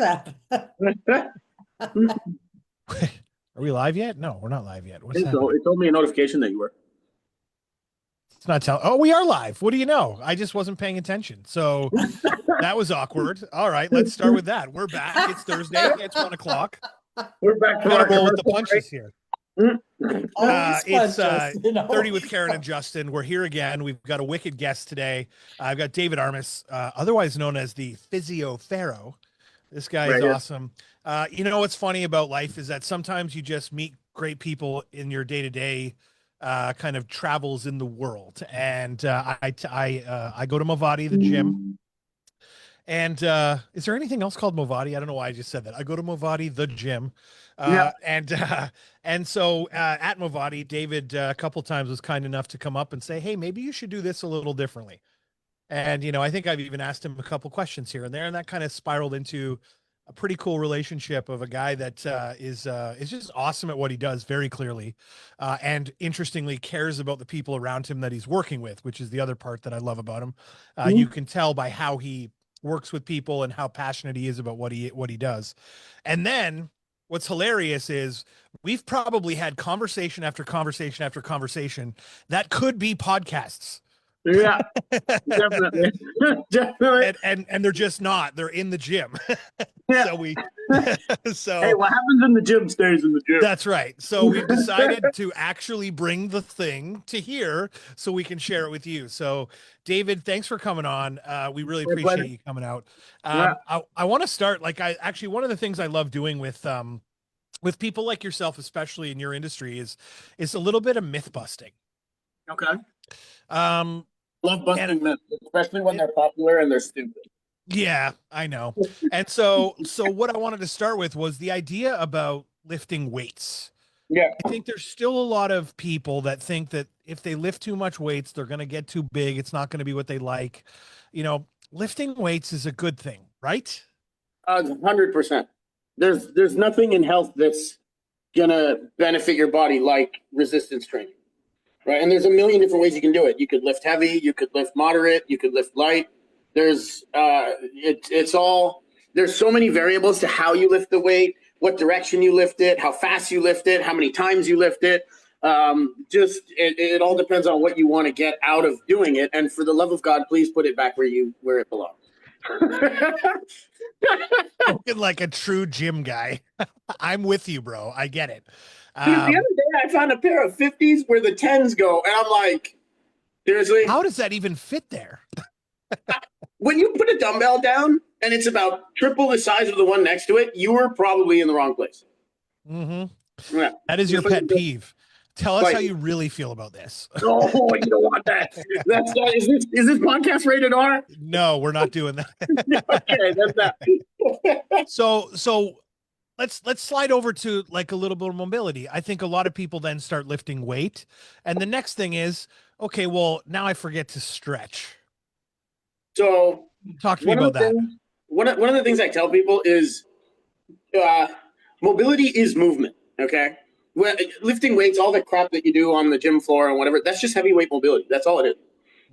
that. Are we live yet? No, we're not live yet. What's So happening? it told me a notification that you were. It's not telling. Oh, we are live. What do you know? I just wasn't paying attention. So that was awkward. All right, let's start with that. We're back. It's Thursday. It's 1 o'clock. We're back to Gotta our roll with the commercial punches here. Always It's punches, 30 with Karen and Justin. We're here again. We've got a wicked guest today. I've got David Armiss, otherwise known as the Physio Pharaoh. This guy is awesome. You know what's funny about life is that sometimes you just meet great people in your day-to-day kind of travels in the world. And I go to MOVATI, the gym. And is there anything else called MOVATI? I don't know why I just said that. I go to MOVATI, the gym. And so at MOVATI, David a couple times was kind enough to come up and say, hey, maybe you should do this a little differently. And, you know, I think I've even asked him a couple questions here and there, and that kind of spiraled into a pretty cool relationship of a guy that is just awesome at what he does very clearly. And interestingly cares about the people around him that he's working with, which is the other part that I love about him. You can tell by how he works with people and how passionate he is about what he does. And then what's hilarious is we've probably had conversation after conversation after conversation that could be podcasts. Yeah, definitely. Definitely. And they're just not. They're in the gym. Yeah. So Hey, what happens in the gym stays in the gym. That's right. So we've decided to actually bring the thing to here so we can share it with you. So David, thanks for coming on. We really appreciate you coming out. I want to start one of the things I love doing with people like yourself, especially in your industry, is a little bit of myth busting. Okay. Love busting myths, especially when they're popular and they're stupid. Yeah, I know. And so what I wanted to start with was the idea about lifting weights. Yeah. I think there's still a lot of people that think that if they lift too much weights, they're going to get too big. It's not going to be what they like. You know, lifting weights is a good thing, right? 100%. There's nothing in health that's going to benefit your body like resistance training. Right. And there's a million different ways you can do it. You could lift heavy, you could lift moderate, you could lift light. There's there's so many variables to how you lift the weight, what direction you lift it, how fast you lift it, how many times you lift it. It all depends on what you want to get out of doing it. And for the love of God, please put it back where it belongs. Looking like a true gym guy. I'm with you, bro. I get it. Dude, the other day I found a pair of 50s where the 10s go, and I'm like, seriously? How does that even fit there? When you put a dumbbell down and it's about triple the size of the one next to it, you were probably in the wrong place. Mm-hmm. Yeah. That is your pet peeve. Tell us how you really feel about this. Oh, you don't want that. Is this podcast rated R? No, we're not doing that. Okay, that's that. So let's slide over to like a little bit of mobility. I think a lot of people then start lifting weight, and the next thing is, okay, well, now I forget to stretch. So talk to me about that. One of the things I tell people is mobility is movement. Okay. Well, lifting weights, all the crap that you do on the gym floor and whatever, that's just heavyweight mobility. That's all it is.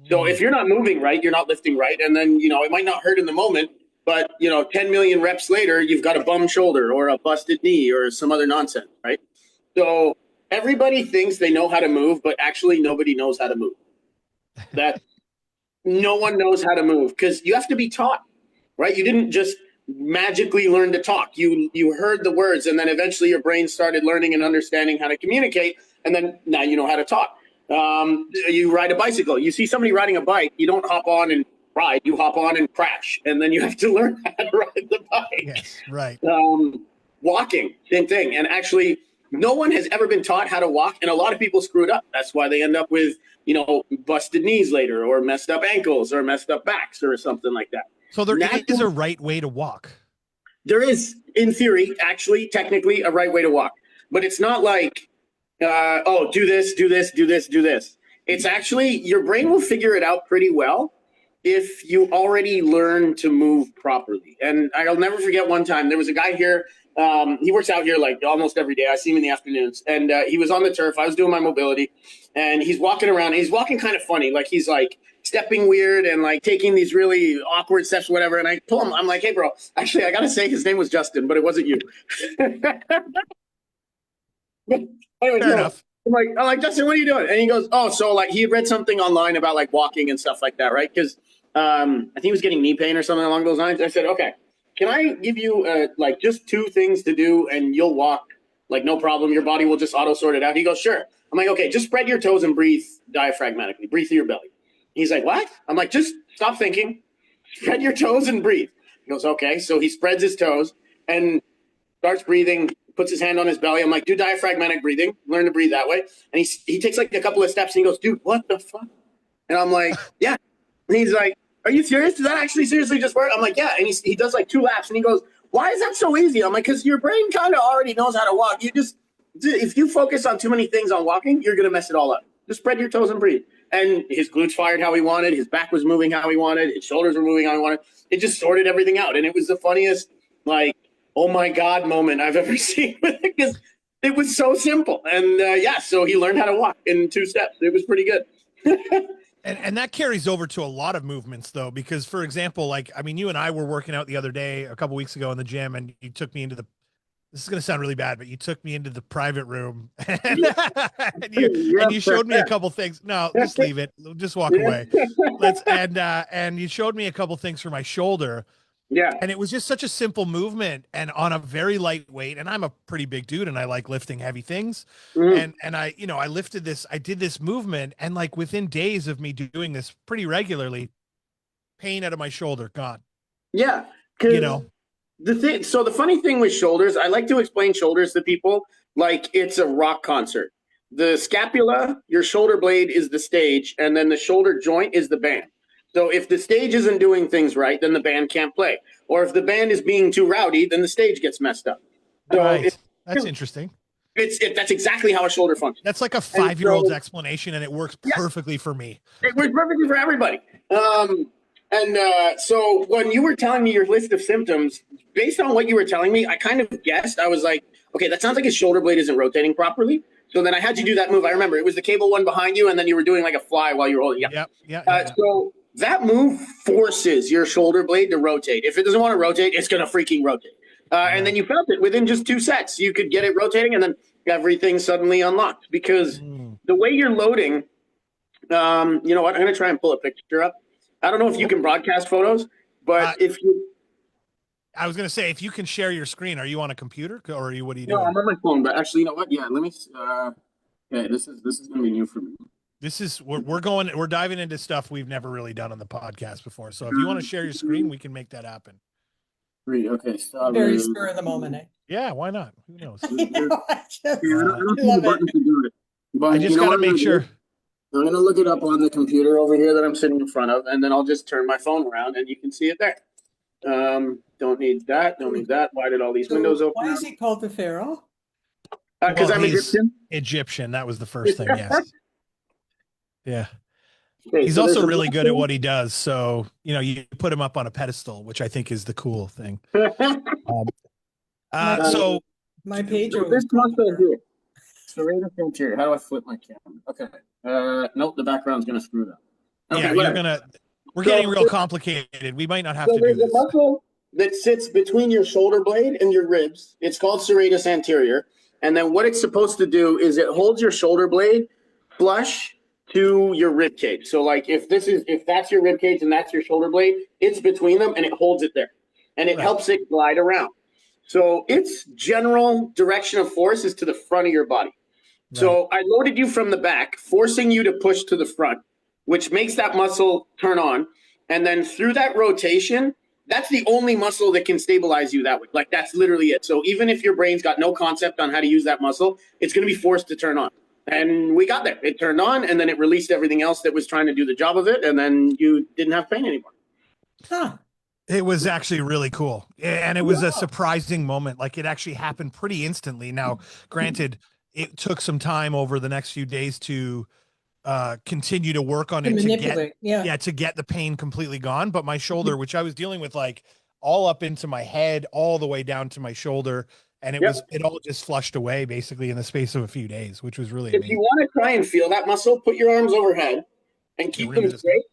So if you're not moving right, you're not lifting right. And then, it might not hurt in the moment, but 10 million reps later, you've got a bum shoulder or a busted knee or some other nonsense, right? So everybody thinks they know how to move, but actually nobody knows how to move. That no one knows how to move because you have to be taught, right? You didn't just magically learn to talk. You heard the words, and then eventually your brain started learning and understanding how to communicate, and then now you know how to talk. You ride a bicycle. You see somebody riding a bike, you don't hop on and ride. You hop on and crash, and then you have to learn how to ride the bike. Yes, right. Walking, same thing. And actually, no one has ever been taught how to walk, and a lot of people screw it up. That's why they end up with, busted knees later, or messed up ankles, or messed up backs, or something like that. So there is a right way to walk. There is, in theory, actually, technically, a right way to walk. But it's not like, do this, do this, do this, do this. It's actually, your brain will figure it out pretty well. if you already learn to move properly. And I'll never forget one time, there was a guy here, he works out here like almost every day. I see him in the afternoons, and he was on the turf. I was doing my mobility, and he's walking around, and he's walking kind of funny. Like he's like stepping weird and like taking these really awkward steps, whatever. And I told him, I'm like, hey bro, actually I got to say his name was Justin, but it wasn't you. Anyway, Fair enough. I'm like, Justin, what are you doing? And he goes, oh, so like he had read something online about like walking and stuff like that, right? Because I think he was getting knee pain or something along those lines. I said, okay, can I give you like just 2 things to do and you'll walk like no problem. Your body will just auto sort it out. He goes, sure. I'm like, okay, just spread your toes and breathe diaphragmatically. Breathe through your belly. He's like, what? I'm like, just stop thinking. Spread your toes and breathe. He goes, okay. So he spreads his toes and starts breathing, puts his hand on his belly. I'm like, do diaphragmatic breathing. Learn to breathe that way. And he takes like a couple of steps and he goes, dude, what the fuck? And I'm like, yeah. And he's like, are you serious? Does that actually seriously just work? I'm like, yeah. And he does like 2 laps and he goes, why is that so easy? I'm like, because your brain kind of already knows how to walk. You just, if you focus on too many things on walking, you're going to mess it all up. Just spread your toes and breathe. And his glutes fired how he wanted. His back was moving how he wanted. His shoulders were moving how he wanted. It just sorted everything out. And it was the funniest, like, oh my God moment I've ever seen with it, because it was so simple. And so he learned how to walk in 2 steps. It was pretty good. And that carries over to a lot of movements though, because for example, like, I mean, you and I were working out the other day, a couple weeks ago in the gym, and you took me into this is going to sound really bad, but you took me into the private room and, and you showed me a couple things. No, just leave it. Just walk away. And you showed me a couple things for my shoulder. Yeah. And it was just such a simple movement and on a very light weight. And I'm a pretty big dude and I like lifting heavy things. And I, I lifted this, I did this movement, and like within days of me doing this pretty regularly, pain out of my shoulder gone. Yeah. So the funny thing with shoulders, I like to explain shoulders to people like it's a rock concert. The scapula, your shoulder blade, is the stage, and then the shoulder joint is the band. So if the stage isn't doing things right, then the band can't play. Or if the band is being too rowdy, then the stage gets messed up. So right. That's interesting. That's exactly how a shoulder functions. That's like a 5-year-old's explanation, and it works perfectly for me. It works perfectly for everybody. So when you were telling me your list of symptoms, based on what you were telling me, I kind of guessed. I was like, okay, that sounds like his shoulder blade isn't rotating properly. So then I had you do that move. I remember it was the cable one behind you, and then you were doing like a fly while you were holding. Yeah. So that move forces your shoulder blade to rotate. If it doesn't want to rotate, it's going to freaking rotate. And then you felt it within just 2 sets. You could get it rotating, and then everything suddenly unlocked. Because the way you're loading, you know what? I'm going to try and pull a picture up. I don't know if you can broadcast photos, but if you... I was going to say, if you can share your screen, are you on a computer or are you, what are you doing? No, I'm on my phone, but actually, you know what? Yeah, let me... okay, this is going to be new for me. This is, we're diving into stuff we've never really done on the podcast before. So if you want to share your screen, we can make that happen. Okay, stop. Very spur of the moment, eh? Yeah, why not? Who knows? I know, I just love it. I just got to make sure. I'm going to look it up on the computer over here that I'm sitting in front of, and then I'll just turn my phone around and you can see it there. Don't need that. Don't need that. Why did all these windows open? Why is he called the Pharaoh? Because I'm Egyptian. Egyptian. That was the first thing. Yes. Yeah. Okay, he's also really good at what he does. So, you put him up on a pedestal, which I think is the cool thing. So my page. This muscle here. Serratus anterior. How do I flip my camera? Okay. Nope. The background's going to screw it up. Okay, yeah, we're getting real complicated. We might not have to do this. There's a muscle that sits between your shoulder blade and your ribs. It's called serratus anterior. And then what it's supposed to do is it holds your shoulder blade flush to your rib cage. So like if that's your rib cage and that's your shoulder blade, it's between them and it holds it there. And it helps it glide around. So its general direction of force is to the front of your body. Right. So I loaded you from the back, forcing you to push to the front, which makes that muscle turn on. And then through that rotation, that's the only muscle that can stabilize you that way. Like that's literally it. So even if your brain's got no concept on how to use that muscle, it's going to be forced to turn on. And we got there. It turned on, and then it released everything else that was trying to do the job of it, and then you didn't have pain anymore. Huh. It was actually really cool. And it was a surprising moment. Like it actually happened pretty instantly. Now, granted, it took some time over the next few days to continue to work on To it to get, manipulate. Yeah. to get the pain completely gone. But my shoulder, which I was dealing with like all up into my head, all the way down to my shoulder, and it all just flushed away basically in the space of a few days, which was really If amazing. you want to try and feel that muscle, put your arms overhead and Okay, keep we're gonna them do this now. straight,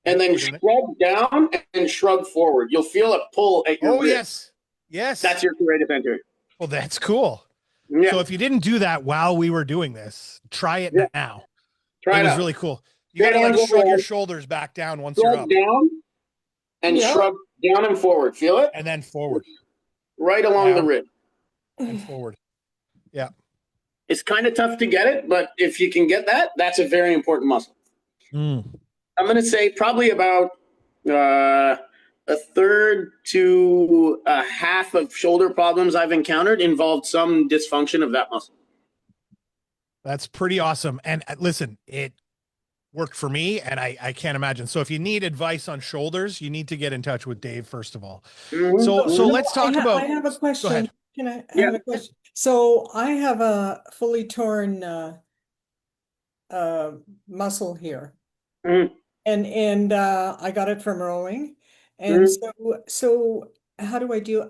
and then we're doing it. shrug down and shrug forward. You'll feel a pull at your Oh, wrist. yes. That's your serratus center. Well, that's cool. Yeah. So if you didn't do that while we were doing this, try it now. Try It it was out. really cool. You got Straight to like arms shrug your overhead. shoulders back down once you're Shrug up, down and Yeah. shrug down and forward. Feel it? and then forward, Right along the down. rib. and forward. Yeah. It's kind of tough to get it, but if you can get that, that's a very important muscle. Mm. I'm going to say probably about a third to a half of shoulder problems I've encountered involved some dysfunction of that muscle. That's pretty awesome. And listen, it worked for me, and I can't imagine. So if you need advice on shoulders, you need to get in touch with Dave first of all. Mhm. So let's talk about. I have a question. ahead. Can I Yeah. have a question? So I have a fully torn muscle here. Mhm. And I got it from rowing. And Mhm. so how do I do?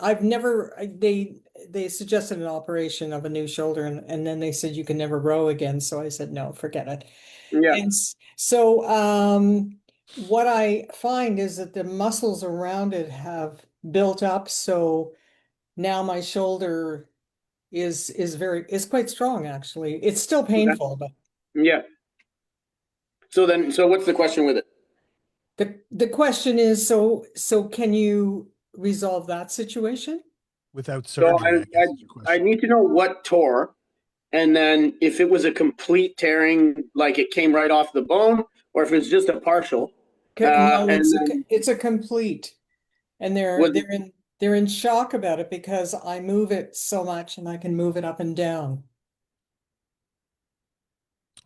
They suggested an operation of a new shoulder, and then they said you can never row again. So I said no, forget it. Yeah. And so what I find is that the muscles around it have built up, so now my shoulder is quite strong actually. It's still painful, but Yeah. So what's the question with it? the question is, so can you resolve that situation? Without So surgery, I guess is your I question. need to know what tore, and then if it was a complete tearing, like it came right off the bone, or if it's just a partial. No, And it's a complete, and Was- they're in shock about it because I move it so much and I can move it up and down.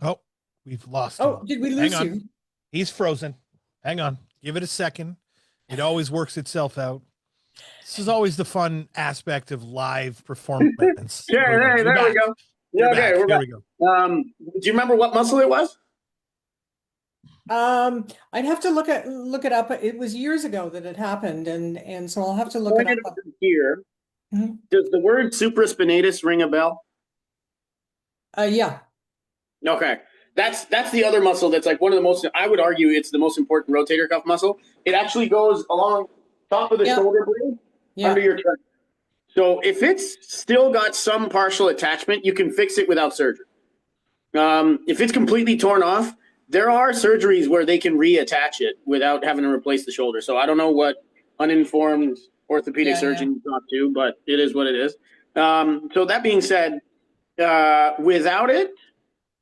Oh, we've lost him. Oh, did we Hang lose on. you? He's frozen. Hang on. Give it a second. It always works itself out. This is always the fun aspect of live performance. Yeah, Here we go. hey, You're there we back. go. You're Okay, back. we're Here back. we go. Do you remember what muscle it was? I'd have to look it up. It was years ago that it happened, and so I'll have to look it Pointed up. over here. Mhm. Does the word supraspinatus ring a bell? Yeah. Okay. That's the other muscle that's like one of the most, I would argue it's the most important rotator cuff muscle. It actually goes along top of the Yeah. shoulder blade under your trunk. So if it's still got some partial attachment, you can fix it without surgery. If it's completely torn off, there are surgeries where they can reattach it without having to replace the shoulder. So I don't know what uninformed orthopedic surgeon you talk to, but it is what it is. So that being said, without it,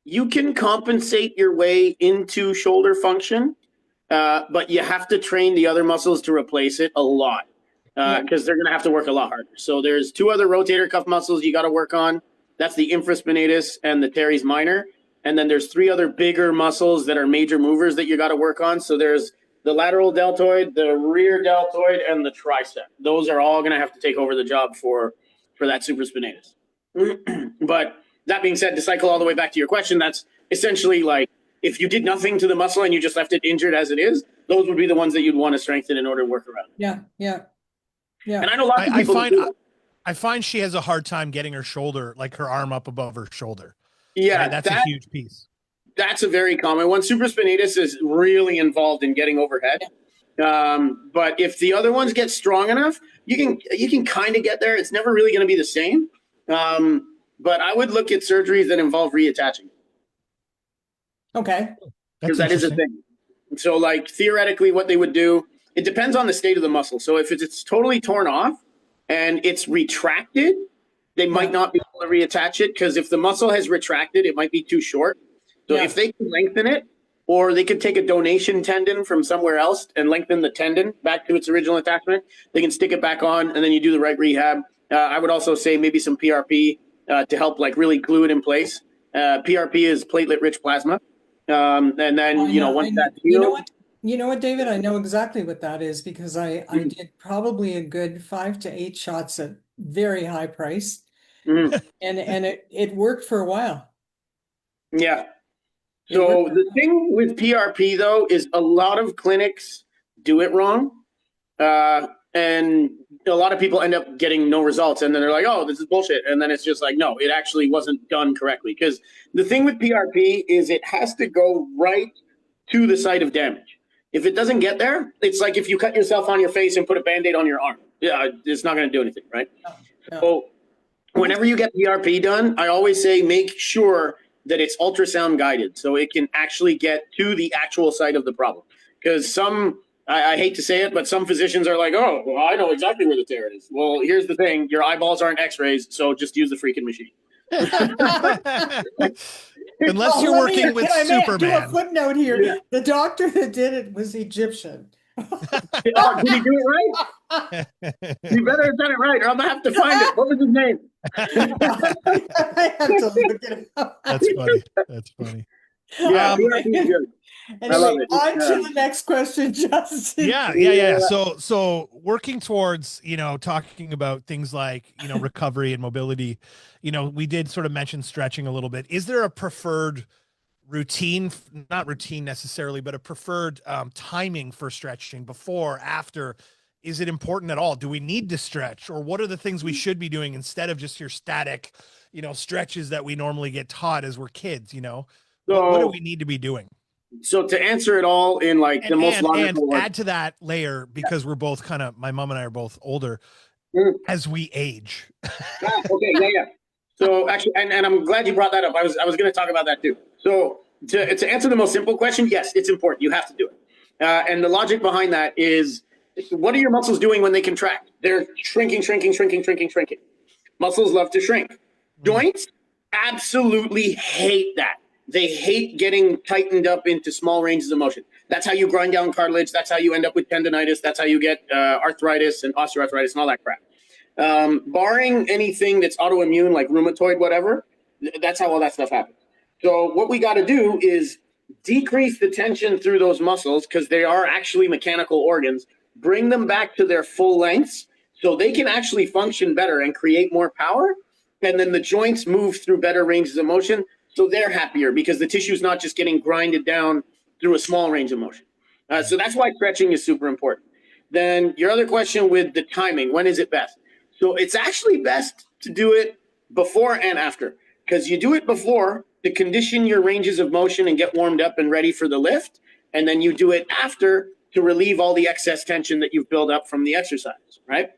you can compensate your way into shoulder function, but you have to train the other muscles to replace it a lot because they're going to have to work a lot harder. So there's two other rotator cuff muscles you got to work on. That's the infraspinatus and the teres minor. And then there's three other bigger muscles that are major movers that you got to work on. So there's the lateral deltoid, the rear deltoid, and the tricep. Those are all going to have to take over the job for that supraspinatus. But that being said, to cycle all the way back to your question, that's essentially like if you did nothing to the muscle and you just left it injured as it is, those would be the ones that you'd want to strengthen in order to work around. Yeah. And I know lots of people. I find she has a hard time getting her shoulder, like her arm up above her shoulder. Yeah, right? That's a huge piece. That's a very common one. Supraspinatus is really involved in getting overhead. But if the other ones get strong enough, you can kind of get there. It's never really going to be the same. But I would look at surgeries that involve reattaching. Okay. Because that is a thing. So like theoretically what they would do, it depends on the state of the muscle. So if it's totally torn off and it's retracted, they might not be able to reattach it because if the muscle has retracted, it might be too short. So if they can lengthen it, or they could take a donation tendon from somewhere else and lengthen the tendon back to its original attachment, they can stick it back on and then you do the right rehab. I would also say maybe some PRP to help like really glue it in place. PRP is platelet-rich plasma. And then, once that's healed. You know what, David? I know exactly what that is because I did probably a good 5 to 8 shots at very high price. And it worked for a while. Yeah. So the thing with PRP though is a lot of clinics do it wrong, and a lot of people end up getting no results, and then they're like, "Oh, this is bullshit," and then it's just like, no, it actually wasn't done correctly. Because the thing with PRP is it has to go right to the site of damage. If it doesn't get there, it's like if you cut yourself on your face and put a Band-Aid on your arm. Yeah, it's not going to do anything, right? No. So whenever you get PRP done, I always say make sure that it's ultrasound guided so it can actually get to the actual site of the problem. Because I hate to say it, but some physicians are like, oh, well, I know exactly where the tear is. Well, here's the thing. Your eyeballs aren't x-rays, so just use the freaking machine. Unless you're working with do a Superman. footnote here. Yeah. The doctor that did it was Egyptian. Did he do it right? You better have done it right, or I'm going to have to find it. What was his name? I have to look it up. That's funny. That's funny. Yeah, PRP is good. I love Anyway, it. on to the next question, Justin. Yeah. So working towards, talking about things like, recovery and mobility, we did sort of mention stretching a little bit. Is there a preferred routine, not routine necessarily, but a preferred timing for stretching before, after? Is it important at all? Do we need to stretch, or what are the things we should be doing instead of just your static, stretches that we normally get taught as we're kids, what do we need to be doing? So to answer it all in like the most logical and way. add to that layer, because we're both my mom and I are both older, as we age. Okay, yeah. So actually, and I'm glad you brought that up. I was going to talk about that too. So to answer the most simple question, yes, it's important. You have to do it. And the logic behind that is, what are your muscles doing when they contract? They're shrinking. Muscles love to shrink. Joints absolutely hate that. They hate getting tightened up into small ranges of motion. That's how you grind down cartilage. That's how you end up with tendonitis. That's how you get arthritis and osteoarthritis and all that crap. Barring anything that's autoimmune, like rheumatoid, whatever, that's how all that stuff happens. So what we got to do is decrease the tension through those muscles, because they are actually mechanical organs, bring them back to their full lengths so they can actually function better and create more power. And then the joints move through better ranges of motion, so they're happier because the tissue is not just getting grinded down through a small range of motion. So that's why stretching is super important. Then your other question with the timing, when is it best? So it's actually best to do it before and after, because you do it before to condition your ranges of motion and get warmed up and ready for the lift. And then you do it after to relieve all the excess tension that you've built up from the exercise, right?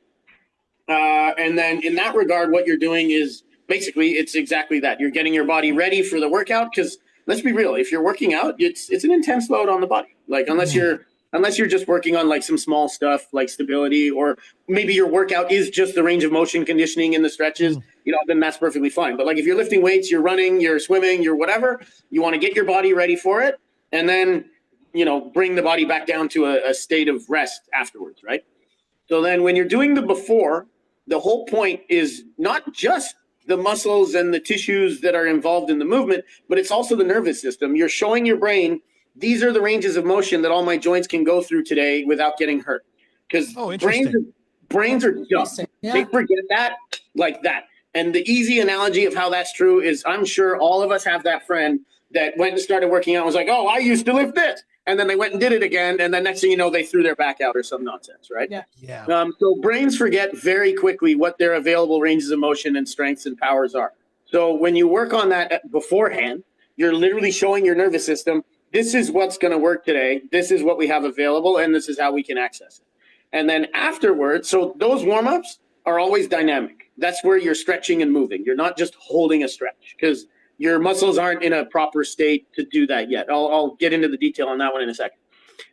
And then in that regard, what you're doing is basically, it's exactly that. You're getting your body ready for the workout, because let's be real, if you're working out, it's an intense load on the body. Like unless you're just working on like some small stuff like stability, or maybe your workout is just the range of motion conditioning in the stretches, then that's perfectly fine. But like if you're lifting weights, you're running, you're swimming, you're whatever, you want to get your body ready for it, and then bring the body back down to a state of rest afterwards, right? So then when you're doing the before, the whole point is not just the muscles and the tissues that are involved in the movement, but it's also the nervous system. You're showing your brain, these are the ranges of motion that all my joints can go through today without getting hurt. Because brains are dumb. Yeah. They forget that like that. And the easy analogy of how that's true is, I'm sure all of us have that friend that went and started working out and was like, oh, I used to lift this. And then they went and did it again. And then next thing you know, they threw their back out or some nonsense, right? Yeah. So brains forget very quickly what their available ranges of motion and strengths and powers are. So when you work on that beforehand, you're literally showing your nervous system, this is what's going to work today. This is what we have available, and this is how we can access it. And then afterwards, so those warm-ups are always dynamic. That's where you're stretching and moving. You're not just holding a stretch, because your muscles aren't in a proper state to do that yet. I'll get into the detail on that one in a second.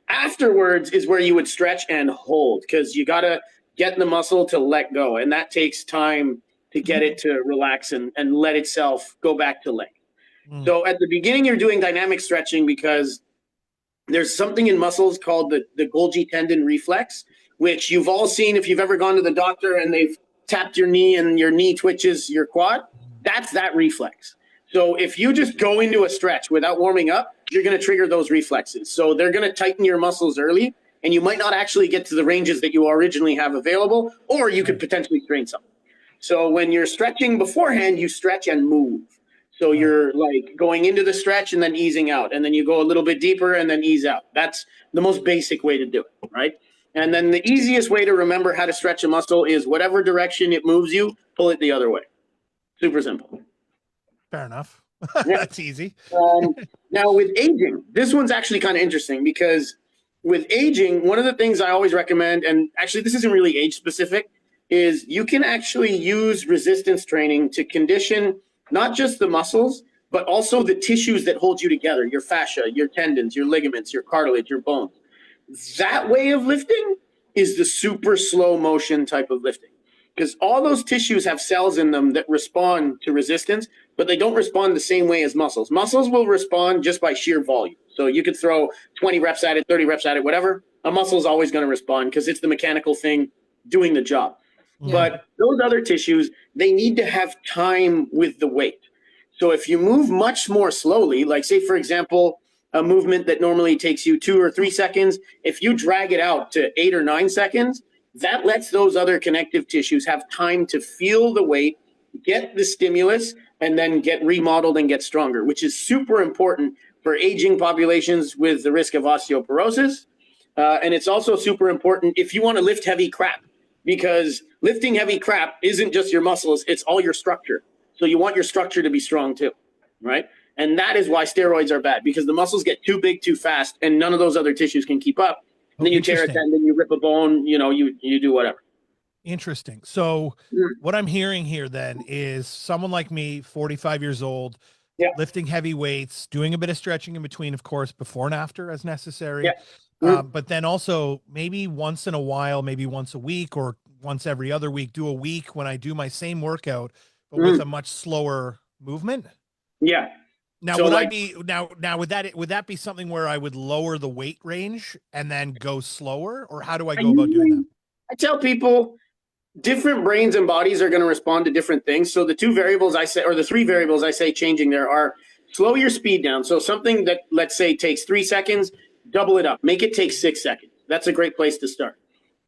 Afterwards is where you would stretch and hold, because you got to get the muscle to let go. And that takes time to get it to relax and let itself go back to length. So at the beginning, you're doing dynamic stretching because there's something in muscles called the Golgi tendon reflex, which you've all seen if you've ever gone to the doctor and they've tapped your knee and your knee twitches your quad. That's that reflex. So if you just go into a stretch without warming up, you're going to trigger those reflexes. So they're going to tighten your muscles early, and you might not actually get to the ranges that you originally have available, or you could potentially strain something. So when you're stretching beforehand, you stretch and move. So you're like going into the stretch and then easing out, and then you go a little bit deeper and then ease out. That's the most basic way to do it, right? And then the easiest way to remember how to stretch a muscle is whatever direction it moves you, pull it the other way. Super simple. Fair enough. Yeah. That's easy. Now with aging, this one's actually kind of interesting because with aging, one of the things I always recommend, and actually this isn't really age specific, is you can actually use resistance training to condition not just the muscles, but also the tissues that hold you together, your fascia, your tendons, your ligaments, your cartilage, your bones. That way of lifting is the super slow motion type of lifting, because all those tissues have cells in them that respond to resistance, but they don't respond the same way as muscles. Muscles will respond just by sheer volume. So you could throw 20 reps at it, 30 reps at it, whatever. A muscle is always going to respond because it's the mechanical thing doing the job. Yeah. But those other tissues, they need to have time with the weight. So if you move much more slowly, like say, for example, a movement that normally takes you 2 or 3 seconds, if you drag it out to 8 or 9 seconds, that lets those other connective tissues have time to feel the weight, get the stimulus, and then get remodeled and get stronger, which is super important for aging populations with the risk of osteoporosis. And it's also super important if you want to lift heavy crap, because lifting heavy crap isn't just your muscles, it's all your structure. So you want your structure to be strong too, right? And that is why steroids are bad, because the muscles get too big too fast and none of those other tissues can keep up. And then you tear a tendon, you rip a bone, you do whatever. Interesting. So what I'm hearing here then is someone like me, 45 years old, lifting heavy weights, doing a bit of stretching in between, of course, before and after as necessary. But then also maybe once in a while, maybe once a week or once every other week, do a week when I do my same workout, but with a much slower movement. Yeah. Now, so would I be now would that be something where I would lower the weight range and then go slower, or how do I go about doing that? I tell people different brains and bodies are going to respond to different things. So the 2 variables I say, or the 3 variables I say changing there are slow your speed down. So something that, let's say, takes 3 seconds, double it up, make it take 6 seconds. That's a great place to start.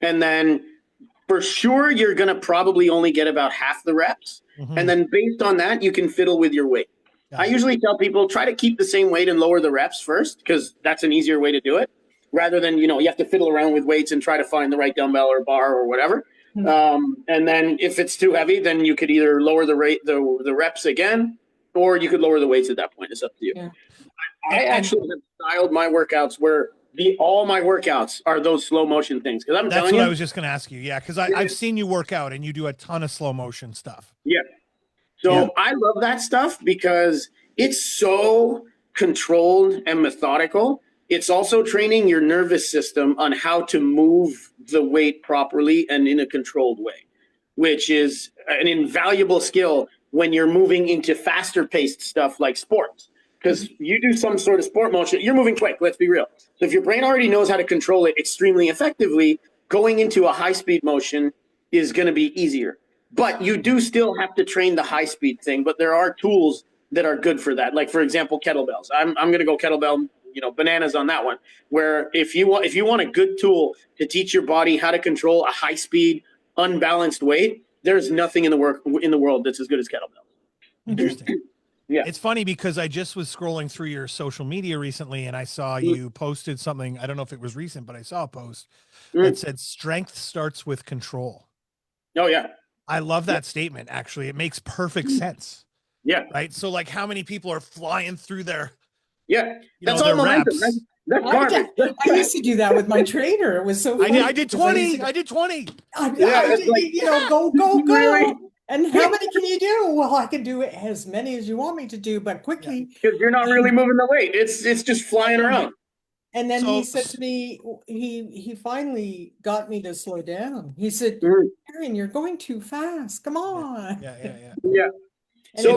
And then for sure, you're going to probably only get about half the reps. And then based on that, you can fiddle with your weight. I usually tell people try to keep the same weight and lower the reps first, because that's an easier way to do it, rather than, you have to fiddle around with weights and try to find the right dumbbell or bar or whatever. And then if it's too heavy, then you could either lower the reps again, or you could lower the weights at that point. It's up to you. Yeah. I actually have styled my workouts where all my workouts are those slow motion things. Because that's what I was just going to ask you. Yeah, because I've seen you work out and you do a ton of slow motion stuff. Yeah. So I love that stuff because it's so controlled and methodical. It's also training your nervous system on how to move the weight properly and in a controlled way, which is an invaluable skill when you're moving into faster paced stuff like sports. Because you do some sort of sport motion, you're moving quick, let's be real. So if your brain already knows how to control it extremely effectively, going into a high speed motion is going to be easier. But you do still have to train the high speed thing, but there are tools that are good for that. Like, for example, kettlebells. I'm going to go kettlebell, bananas on that one, where if you want a good tool to teach your body how to control a high speed, unbalanced weight, there's nothing in the world that's as good as kettlebells. Interesting. Yeah. It's funny because I just was scrolling through your social media recently and I saw you posted something. I don't know if it was recent, but I saw a post that said strength starts with control. Oh yeah. I love that statement. Actually, it makes perfect sense. Yeah. Right. So like how many people are flying through their, that's all momentum. That's garbage. I used to do that with my trainer. It was so funny. I did 20. I did 20. Go. Really? And how many can you do? Well, I can do as many as you want me to do, but quickly. Because you're not really moving the weight. It's just flying around. And then he said to me, he finally got me to slow down. He said, Aaron, you're going too fast. Come on. Yeah. So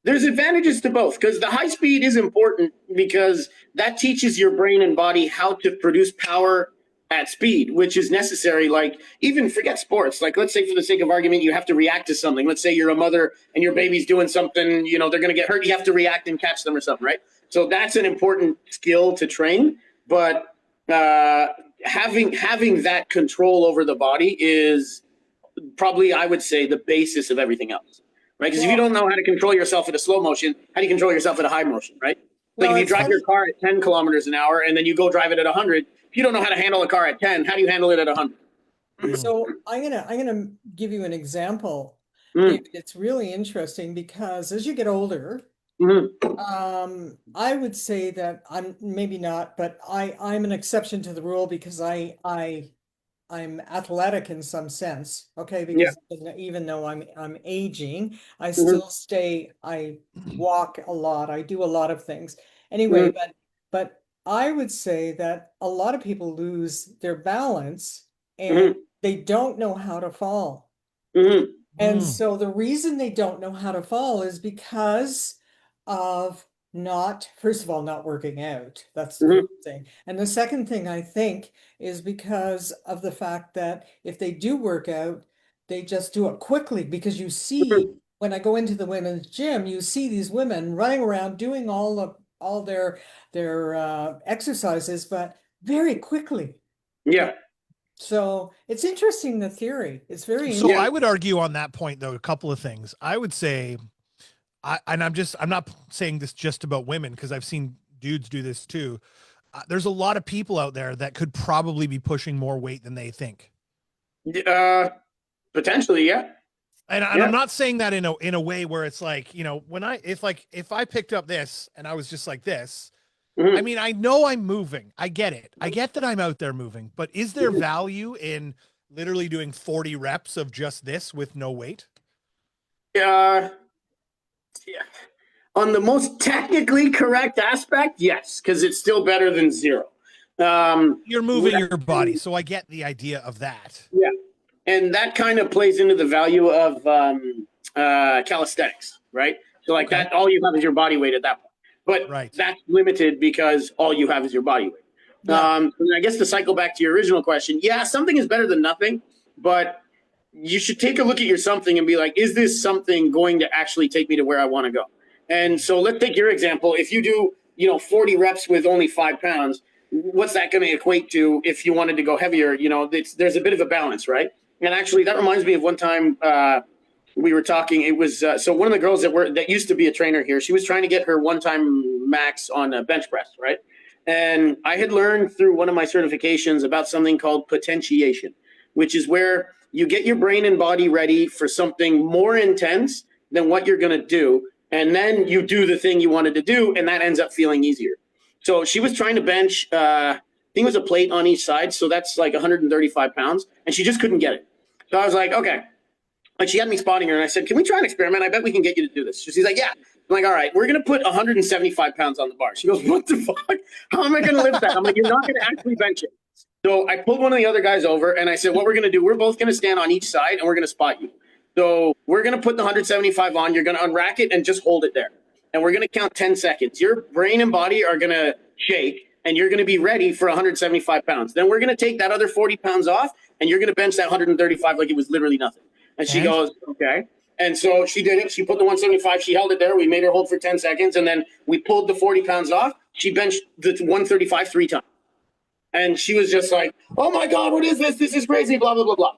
there's advantages to both, because the high speed is important because that teaches your brain and body how to produce power at speed, which is necessary. Like, even forget sports. Like, let's say for the sake of argument, you have to react to something. Let's say you're a mother and your baby's doing something, they're going to get hurt. You have to react and catch them or something, right? So that's an important skill to train. But having that control over the body is probably, I would say, the basis of everything else. right? Because if you don't know how to control yourself at a slow motion, how do you control yourself at a high motion, right? Like Well, if you it's drive funny. your car at 10 kilometers an hour and then you go drive it at 100, if you don't know how to handle a car at 10, how do you handle it at 100? So I'm gonna give you an example, Mm, David. It's really interesting because as you get older, mm, I would say that I'm maybe not, but I'm an exception to the rule because I'm athletic in some sense, okay? yeah. Because even though I'm aging, I Mm, still I walk a lot, I do a lot of things. Anyway, mm, but I would say that a lot of people lose their balance and mm, they don't know how to fall. mm, And Mm. so the reason they don't know how to fall is because of not, first of all, not working out. That's the mm, first thing. And the second thing I think is because of the fact that if they do work out, they just do it quickly because you see mm. when I go into the women's gym, you see these women running around doing all their exercises, but very quickly. Yeah. So it's interesting, the theory. It's very So Yeah. I would argue on that point, though, a couple of things. I would say, I'm not saying this just about women because I've seen dudes do this too. There's a lot of people out there that could probably be pushing more weight than they think. Uh, Potentially, yeah. And Yeah. I'm not saying that in a way where it's like, when if I picked up this and I was just like this, I Mhm. mean, I know I'm moving. I get it. I get that I'm out there moving, but is there value in literally doing 40 reps of just this with no weight? Uh, yeah. On the most technically correct aspect, yes, because it's still better than zero. You're moving your body, so I get the idea of that. Yeah, and that kind of plays into the value of calisthenics, right? So like Okay. that, all you have is your body weight at that point, but Right. that's limited because all you have is your body weight. Yeah. And I guess to cycle back to your original question, yeah, something is better than nothing, but you should take a look at your something and be like, is this something going to actually take me to where I want to go? And so let's take your example. If you do, 40 reps with only 5 pounds, what's that going to equate to if you wanted to go heavier? There's a bit of a balance, right? And actually, that reminds me of one time we were talking. It was so one of the girls that used to be a trainer here. She was trying to get her one-time max on a bench press, right? And I had learned through one of my certifications about something called potentiation, which is where you get your brain and body ready for something more intense than what you're going to do, and then you do the thing you wanted to do, and that ends up feeling easier. So she was trying to bench. I think it was a plate on each side, so that's like 135 pounds, and she just couldn't get it. So I was like, okay. Like she had me spotting her, and I said, "Can we try an experiment? I bet we can get you to do this." She's like, "Yeah." I'm like, "All right, we're gonna put 175 pounds on the bar." She goes, "What the fuck? How am I gonna lift that?" I'm like, "You're not gonna actually bench it." So I pulled one of the other guys over, and I said, "What we're gonna do? We're both gonna stand on each side, and we're gonna spot you. So we're gonna put the 175 on. You're gonna unrack it and just hold it there, and we're gonna count 10 seconds. Your brain and body are gonna shake." And you're going to be ready for 175 pounds. Then we're going to take that other 40 pounds off, and you're going to bench that 135 like it was literally nothing. And she And goes, okay. And so she did it. She put the 175. She held it there. We made her hold for 10 seconds. And then we pulled the 40 pounds off. She benched the 135 3 times. And she was just like, oh my God, what is this? This is crazy, blah, blah, blah, blah.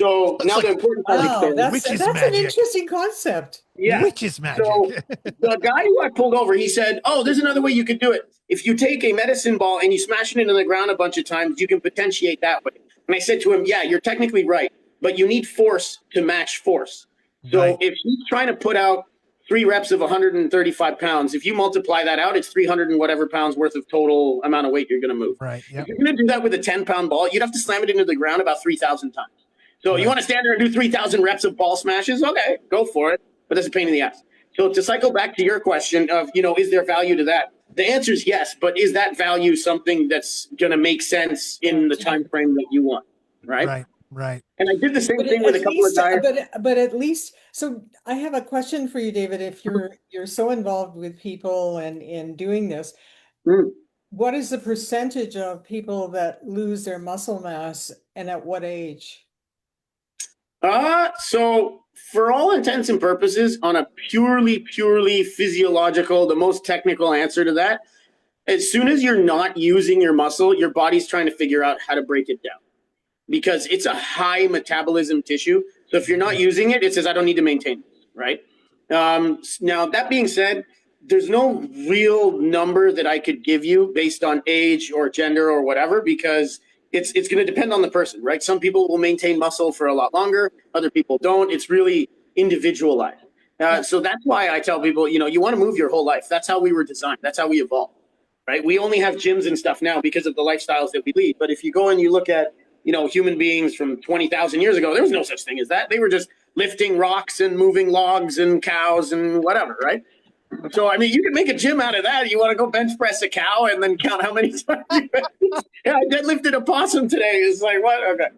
So it's now the like important part of the Wow, experiment. that's witch's an magic. interesting concept. Yeah. Witch's magic. So the guy who I pulled over, he said, oh, there's another way you could do it. If you take a medicine ball and you smash it into the ground a bunch of times, you can potentiate that way. And I said to him, yeah, you're technically right, but you need force to match force. So Right. if he's trying to put out 3 reps of 135 pounds, if you multiply that out, it's 300 and whatever pounds worth of total amount of weight you're going to move. Right. If Yep. you're going to do that with a 10-pound ball, you'd have to slam it into the ground about 3,000 times. So you Right. want to stand there and do 3,000 reps of ball smashes? Okay, go for it. But that's a pain in the ass. So to cycle back to your question of, is there value to that? The answer is yes, but is that value something that's going to make sense in the time frame that you want? Right. Right. Right. And I did the same But thing with a at couple of least, guys. but at least, so I have a question for you, David. If you're so involved with people and in doing this, Mm. what is the percentage of people that lose their muscle mass and at what age? So for all intents and purposes, on a purely physiological, the most technical answer to that, as soon as you're not using your muscle, your body's trying to figure out how to break it down because it's a high metabolism tissue. So if you're not using it, it says, I don't need to maintain this, right? Now, that being said, there's no real number that I could give you based on age or gender or whatever, because it's going to depend on the person, right? Some people will maintain muscle for a lot longer, other people don't. It's really individualized. So that's why I tell people, you want to move your whole life. That's how we were designed. That's how we evolved, right? We only have gyms and stuff now because of the lifestyles that we lead. But if you go and you look at, human beings from 20,000 years ago, there was no such thing as that. They were just lifting rocks and moving logs and cows and whatever, right? So, I mean, you can make a gym out of that. You want to go bench press a cow and then count how many times you yeah, I deadlifted a possum today. It's like, what? Okay.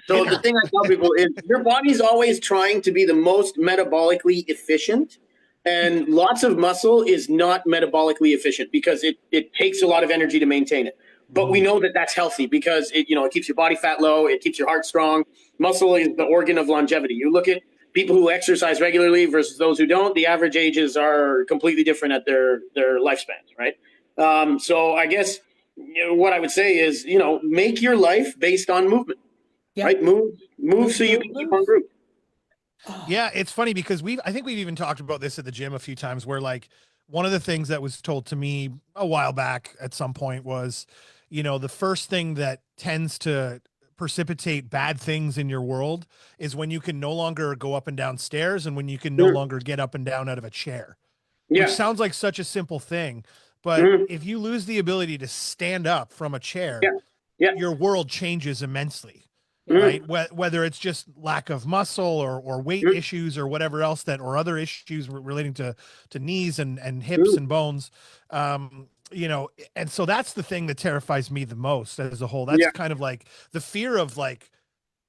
So the thing I tell people is your body's always trying to be the most metabolically efficient. And lots of muscle is not metabolically efficient because it takes a lot of energy to maintain it. But we know that that's healthy because it keeps your body fat low. It keeps your heart strong. Muscle is the organ of longevity. You look at people who exercise regularly versus those who don't, the average ages are completely different at their lifespans, right? So I guess what I would say is, make your life based on movement, right? Move so you can keep on groove. Yeah, it's funny because I think we've even talked about this at the gym a few times where like one of the things that was told to me a while back at some point was, the first thing that tends to precipitate bad things in your world is when you can no longer go up and down stairs and when you can no longer get up and down out of a chair, which sounds like such a simple thing. But if you lose the ability to stand up from a chair, your world changes immensely. Right. Whether it's just lack of muscle or weight issues or whatever else or other issues relating to knees and hips and bones, and so that's the thing that terrifies me the most as a whole. That's kind of like the fear of like,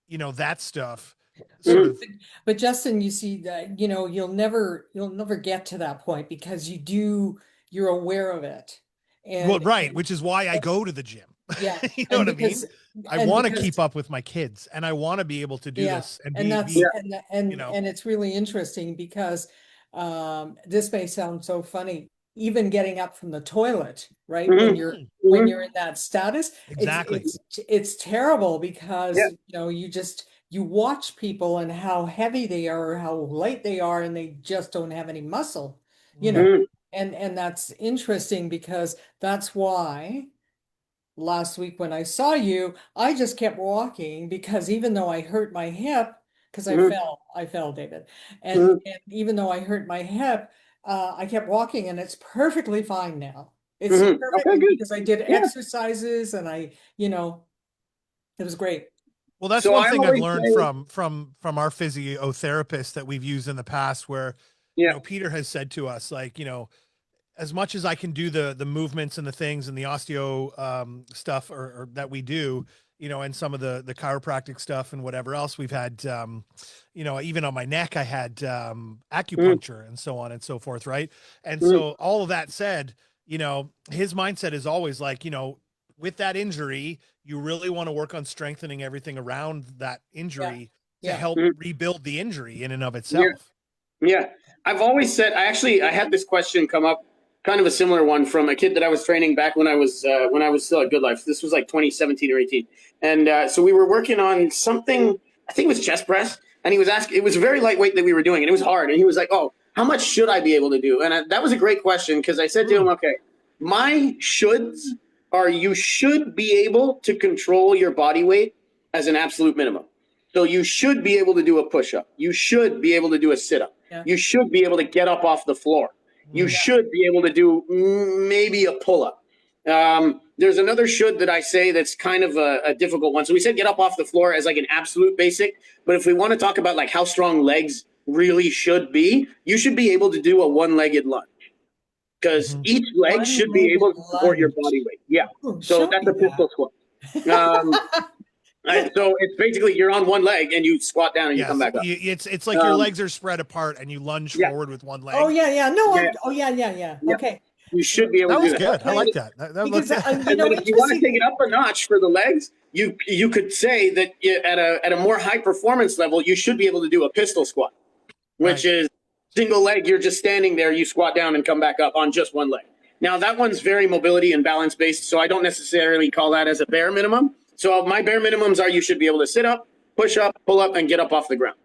that stuff. Sort of. But Justin, you see that, you'll never get to that point because you're aware of it. Which is why I go to the gym. Yeah. You know what I mean? I want to keep up with my kids and I want to be able to do this and it's really interesting because this may sound so funny, even getting up from the toilet, right? When you're in that status, exactly. It's terrible because you watch people and how heavy they are, or how light they are, and they just don't have any muscle, and that's interesting because that's why last week when I saw you, I just kept walking because even though I hurt my hip, because I fell, David, and even though I hurt my hip, I kept walking and it's perfectly fine now. It's perfect because I did exercises and it was great. Well, that's one thing I've learned from our physiotherapist that we've used in the past where, Peter has said to us, like, as much as I can do the movements and the things and the osteo stuff or that we do, and some of the chiropractic stuff and whatever else we've had, even on my neck, I had acupuncture and so on and so forth. Right. And so all of that said, his mindset is always like, with that injury, you really want to work on strengthening everything around that injury to help rebuild the injury in and of itself. Yeah. I've always said, I had this question come up, kind of a similar one from a kid that I was training back when I was still at Good Life. This was like 2017 or 18. And so we were working on something, I think it was chest press. And he was asking, it was very lightweight that we were doing, and it was hard. And he was like, oh, how much should I be able to do? And that was a great question because I said to him, okay, my shoulds are you should be able to control your body weight as an absolute minimum. So you should be able to do a push-up. You should be able to do a sit-up. Yeah. You should be able to get up off the floor. You should be able to do maybe a pull-up. There's another should that I say that's kind of a difficult one. So we said get up off the floor as like an absolute basic. But if we want to talk about like how strong legs really should be, you should be able to do a one-legged lunge. Because each leg should be able to support your body weight. Yeah. So that's a pistol squat. So it's basically you're on one leg and you squat down and you come back up. It's like your legs are spread apart and you lunge forward with one leg. Oh yeah. No. Yeah. Okay. You should be able to do that. That was good. I like that. And then if you want to take it up a notch for the legs, you could say that at a more high performance level, you should be able to do a pistol squat, which is single leg. You're just standing there. You squat down and come back up on just one leg. Now that one's very mobility and balance based, so I don't necessarily call that as a bare minimum. So my bare minimums are you should be able to sit up, push up, pull up, and get up off the ground.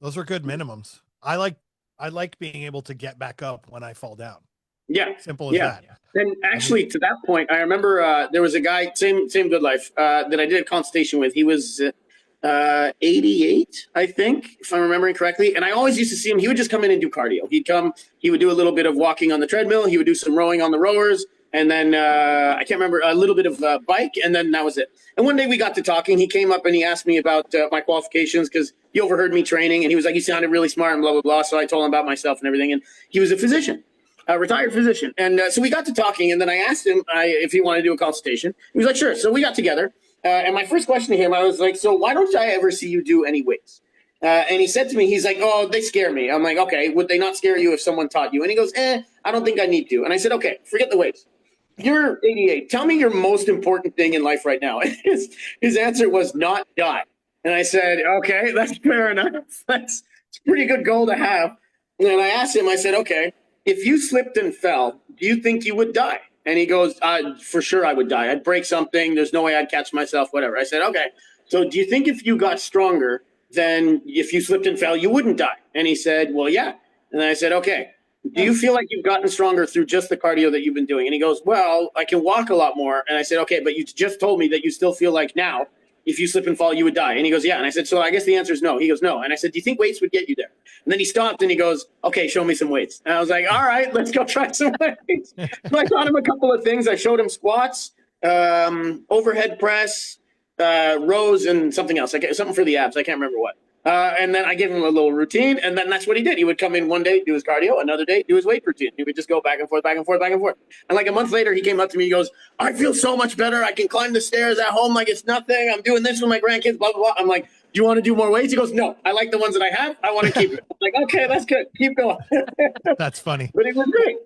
Those are good minimums. I like being able to get back up when I fall down. Yeah. Simple as that. And actually, to that point, I remember there was a guy, same good life, that I did a consultation with. He was 88, I think, if I'm remembering correctly. And I always used to see him. He would just come in and do cardio. He would do a little bit of walking on the treadmill. He would do some rowing on the rowers. And then I can't remember, a little bit of bike. And then that was it. And one day we got to talking. He came up and he asked me about my qualifications because he overheard me training. And he was like, you sounded really smart and blah, blah, blah. So I told him about myself and everything. And he was a physician. A retired physician. And so we got to talking, and then I asked him if he wanted to do a consultation. He was like, sure. So we got together. And my first question to him, I was like, so why don't I ever see you do any weights? And he said to me, he's like, oh, they scare me. I'm like, okay, would they not scare you if someone taught you? And he goes, I don't think I need to. And I said, okay, forget the weights. You're 88. Tell me your most important thing in life right now. His answer was not die. And I said, okay, that's fair enough. That's a pretty good goal to have. And I asked him, I said, okay, if you slipped and fell, do you think you would die? And he goes, for sure I would die. I'd break something. There's no way I'd catch myself, whatever. I said, okay. So do you think if you got stronger, then if you slipped and fell, you wouldn't die? And he said, well, yeah. And I said, okay. Do you feel like you've gotten stronger through just the cardio that you've been doing? And he goes, well, I can walk a lot more. And I said, okay, but you just told me that you still feel like now, if you slip and fall, you would die. And he goes, yeah. And I said, so I guess the answer is no. He goes, no. And I said, do you think weights would get you there? And then he stopped and he goes, okay, show me some weights. And I was like, all right, let's go try some weights. So I taught him a couple of things. I showed him squats, overhead press, rows, and something else. Something for the abs. I can't remember what. And then I gave him a little routine, and then that's what he did. He would come in one day, do his cardio, another day, do his weight routine. He would just go back and forth, back and forth, back and forth. And like a month later, he came up to me, he goes, I feel so much better. I can climb the stairs at home like it's nothing. I'm doing this with my grandkids, blah, blah, blah. I'm like, do you want to do more weights? He goes, no, I like the ones that I have. I want to keep it. I'm like, okay, that's good. Keep going. That's funny. But it was great.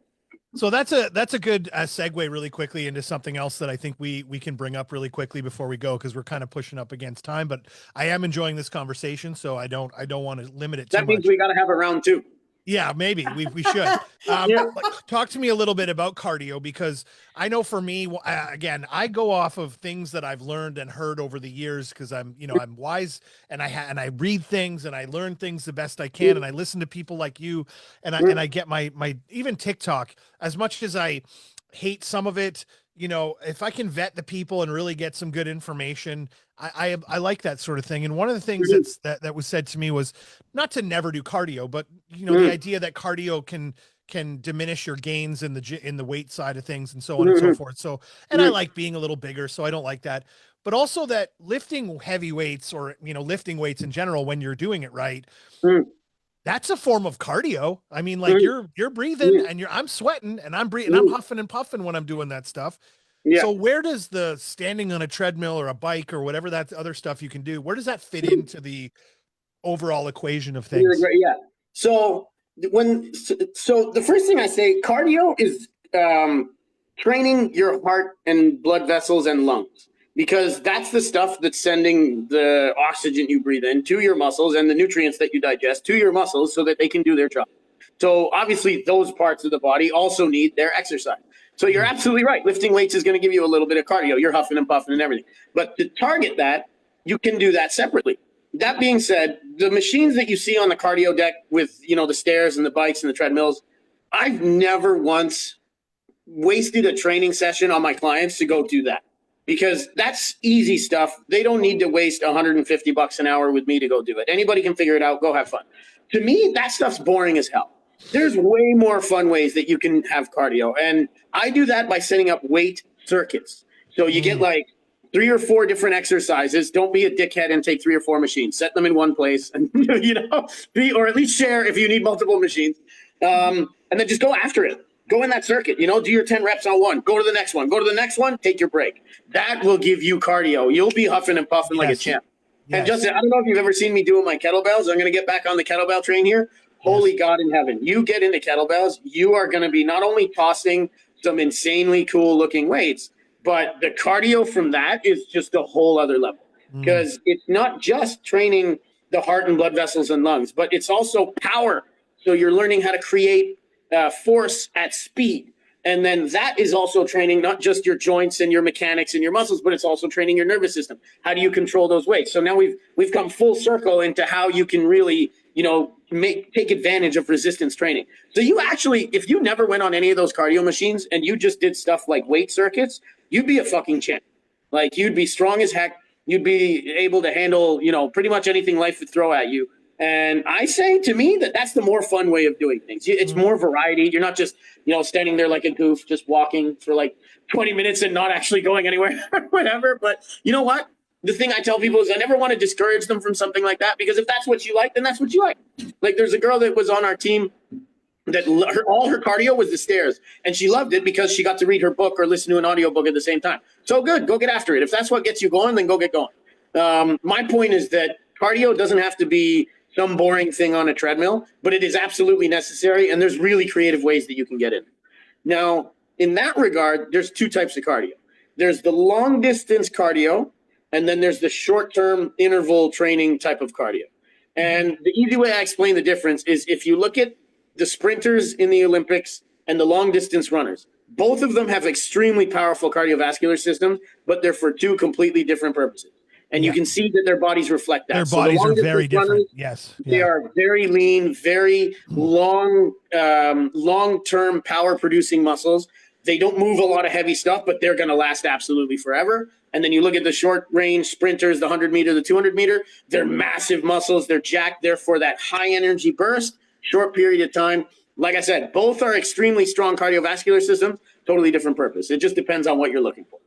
So that's a good segue really quickly into something else that I think we can bring up really quickly before we go, because we're kind of pushing up against time, but I am enjoying this conversation, so I don't want to limit it too much. That means we got to have a round two. Yeah, maybe we should. Talk to me a little bit about cardio, because I know for me, again, I go off of things that I've learned and heard over the years, because I'm wise, and I read things and I learn things the best I can, and I listen to people like you, and I get my even TikTok. As much as I hate some of it, if I can vet the people and really get some good information, I like that sort of thing. And one of the things that was said to me was not to never do cardio, but the idea that cardio can diminish your gains in the weight side of things and so on and so forth. So, and I like being a little bigger, so I don't like that. But also that lifting heavy weights, or lifting weights in general, when you're doing it right, that's a form of cardio. I mean, like you're breathing and I'm sweating and I'm breathing, I'm huffing and puffing when I'm doing that stuff. Yeah. So where does the standing on a treadmill or a bike or whatever that other stuff you can do, where does that fit into the overall equation of things? Yeah. So the first thing I say, cardio is training your heart and blood vessels and lungs, because that's the stuff that's sending the oxygen you breathe in to your muscles and the nutrients that you digest to your muscles so that they can do their job. So obviously those parts of the body also need their exercise. So you're absolutely right. Lifting weights is going to give you a little bit of cardio. You're huffing and puffing and everything. But to target that, you can do that separately. That being said, the machines that you see on the cardio deck with, the stairs and the bikes and the treadmills, I've never once wasted a training session on my clients to go do that, because that's easy stuff. They don't need to waste $150 an hour with me to go do it. Anybody can figure it out. Go have fun. To me, that stuff's boring as hell. There's way more fun ways that you can have cardio. And I do that by setting up weight circuits. So you get like 3 or 4 different exercises. Don't be a dickhead and take 3 or 4 machines. Set them in one place and, or at least share if you need multiple machines. And then just go after it. Go in that circuit, do your 10 reps on one. Go to the next one. Go to the next one. Take your break. That will give you cardio. You'll be huffing and puffing like a champ. Yes. And Justin, I don't know if you've ever seen me doing my kettlebells. I'm going to get back on the kettlebell train here. Holy God in heaven. You get into kettlebells, you are going to be not only tossing some insanely cool looking weights, but the cardio from that is just a whole other level, because it's not just training the heart and blood vessels and lungs, but it's also power. So you're learning how to create force at speed. And then that is also training not just your joints and your mechanics and your muscles, but it's also training your nervous system. How do you control those weights? So now we've come full circle into how you can really take advantage of resistance training. So you actually, if you never went on any of those cardio machines and you just did stuff like weight circuits, you'd be a fucking champ. Like, you'd be strong as heck. You'd be able to handle, pretty much anything life would throw at you. And I say, to me, that's the more fun way of doing things. It's more variety. You're not just, standing there like a goof, just walking for like 20 minutes and not actually going anywhere or whatever. But you know what? The thing I tell people is I never want to discourage them from something like that, because if that's what you like, then that's what you like. Like, there's a girl that was on our team that all her cardio was the stairs, and she loved it because she got to read her book or listen to an audiobook at the same time. So good, go get after it. If that's what gets you going, then go get going. My point is that cardio doesn't have to be some boring thing on a treadmill, but it is absolutely necessary, and there's really creative ways that you can get in. Now, in that regard, there's two types of cardio. There's the long distance cardio, and then there's the short-term interval training type of cardio. And the easy way I explain the difference is if you look at the sprinters in the Olympics and the long distance runners, both of them have extremely powerful cardiovascular systems, but they're for two completely different purposes. And you can see that their bodies reflect that. Their bodies are very different. Runners, yes. They are very lean, very long-term power producing muscles. They don't move a lot of heavy stuff, but they're going to last absolutely forever. And then you look at the short range sprinters, the 100 meter, the 200 meter, they're massive muscles. They're jacked there for that high energy burst, short period of time. Like I said, both are extremely strong cardiovascular systems, totally different purpose. It just depends on what you're looking for.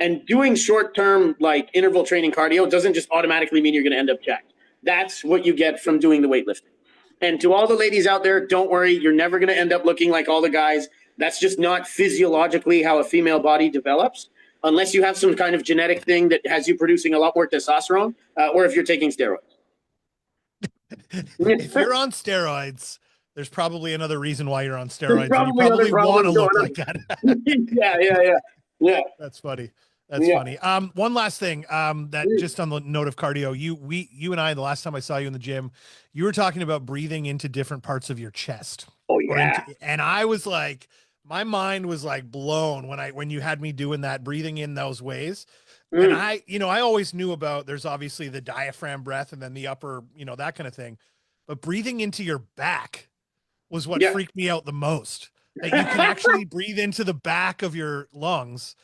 And doing short-term, like interval training cardio doesn't just automatically mean you're going to end up jacked. That's what you get from doing the weightlifting. And to all the ladies out there, don't worry, you're never going to end up looking like all the guys. That's just not physiologically how a female body develops, unless you have some kind of genetic thing that has you producing a lot more testosterone, or if you're taking steroids. If you're on steroids, there's probably another reason why you're on steroids. And you Probably probably want to look like that. Yeah. That's funny. That's funny. One last thing, that just on the note of cardio, you and I, the last time I saw you in the gym, you were talking about breathing into different parts of your chest. Oh yeah. And I was like, my mind was like blown when you had me doing that, breathing in those ways. And I always knew about, there's obviously the diaphragm breath and then the upper, that kind of thing, but breathing into your back was what freaked me out the most. That you can actually breathe into the back of your lungs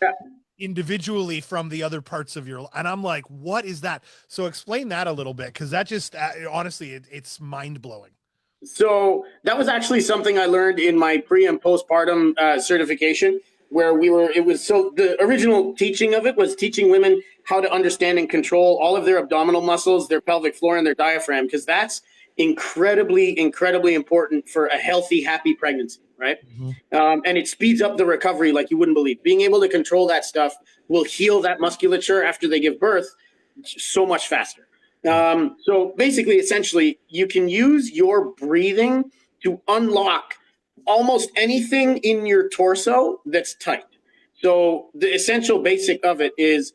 individually from the other parts of your, and I'm like, what is that? So explain that a little bit, because that just honestly, it's mind blowing. So that was actually something I learned in my pre and postpartum certification, where the original teaching of it was teaching women how to understand and control all of their abdominal muscles, their pelvic floor, and their diaphragm, because that's incredibly, incredibly important for a healthy, happy pregnancy, right? And it speeds up the recovery like you wouldn't believe. Being able to control that stuff will heal that musculature after they give birth so much faster. So basically, essentially, you can use your breathing to unlock almost anything in your torso that's tight. So the essential basic of it is,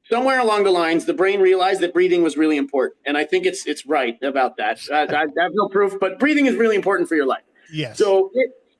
somewhere along the lines, the brain realized that breathing was really important. And I think it's right about that. I have no proof, but breathing is really important for your life. Yes. So